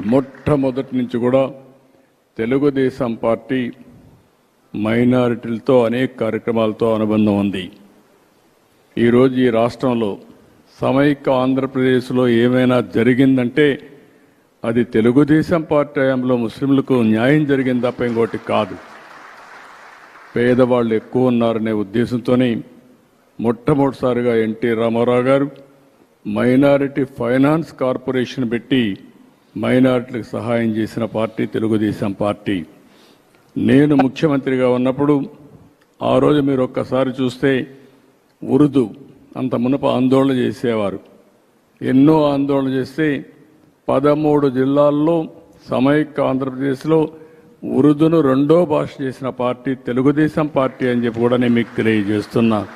మొట్టమొదటి నుంచి కూడా తెలుగుదేశం పార్టీ మైనారిటీలతో అనేక కార్యక్రమాలతో అనుబంధం ఉంది. ఈరోజు ఈ రాష్ట్రంలో సమైక్య ఆంధ్రప్రదేశ్లో ఏమైనా జరిగిందంటే అది తెలుగుదేశం పార్టీ హయాంలో ముస్లింలకు న్యాయం జరిగింది తప్ప ఇంకోటి కాదు. పేదవాళ్ళు ఎక్కువ ఉన్నారనే ఉద్దేశంతోనే మొట్టమొదటిసారిగా ఎన్టీ రామారావు గారు మైనారిటీ ఫైనాన్స్ కార్పొరేషన్ పెట్టి మైనారిటీలకు సహాయం చేసిన పార్టీ తెలుగుదేశం పార్టీ. నేను ముఖ్యమంత్రిగా ఉన్నప్పుడు ఆ రోజు మీరు ఒక్కసారి చూస్తే ఉర్దూ అంత మునుపు ఆందోళన చేసేవారు. ఎన్నో ఆందోళన చేస్తే 13 జిల్లాల్లో సమైక్య ఆంధ్రప్రదేశ్లో ఉర్దూను రెండో భాష చేసిన పార్టీ తెలుగుదేశం పార్టీ అని చెప్పి కూడా నేను మీకు తెలియజేస్తున్నా.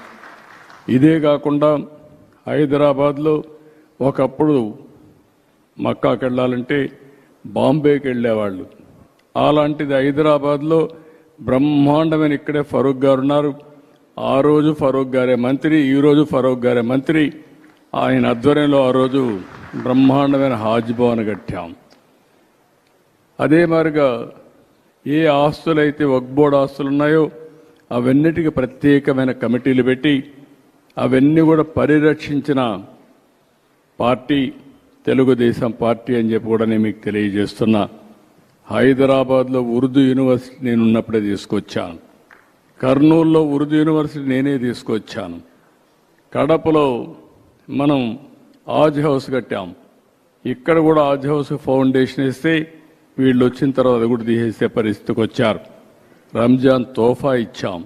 ఇదే కాకుండా హైదరాబాద్లో ఒకప్పుడు మక్కాకి వెళ్ళాలంటే బాంబేకి వెళ్ళేవాళ్ళు. అలాంటిది హైదరాబాద్లో బ్రహ్మాండమైన ఇక్కడే ఫరూక్ గారు ఉన్నారు. ఆ రోజు ఫరూక్ గారే మంత్రి, ఈరోజు ఫరూక్ గారే మంత్రి. ఆయన ఆధ్వర్యంలో ఆ రోజు బ్రహ్మాండమైన హాజ్ భవన్ కట్టాం. అదే మాదిరిగా ఏ ఆస్తులైతే వక్ఫ్ బోర్డు ఆస్తులు ఉన్నాయో అవన్నిటికీ ప్రత్యేకమైన కమిటీలు పెట్టి అవన్నీ కూడా పరిరక్షించిన పార్టీ తెలుగుదేశం పార్టీ అని చెప్పి కూడా నేను మీకు తెలియజేస్తున్నా. హైదరాబాద్లో ఉర్దూ యూనివర్సిటీ నేను ఉన్నప్పుడే తీసుకొచ్చాను. కర్నూలులో ఉర్దూ యూనివర్సిటీ నేనే తీసుకొచ్చాను. కడపలో మనం ఆజ్ హౌస్ కట్టాం. ఇక్కడ కూడా ఆజ్ హౌస్ ఫౌండేషన్ ఇస్తే వీళ్ళు వచ్చిన తర్వాత అది కూడా తీసేసే పరిస్థితికి వచ్చారు. రంజాన్ తోఫా ఇచ్చాం.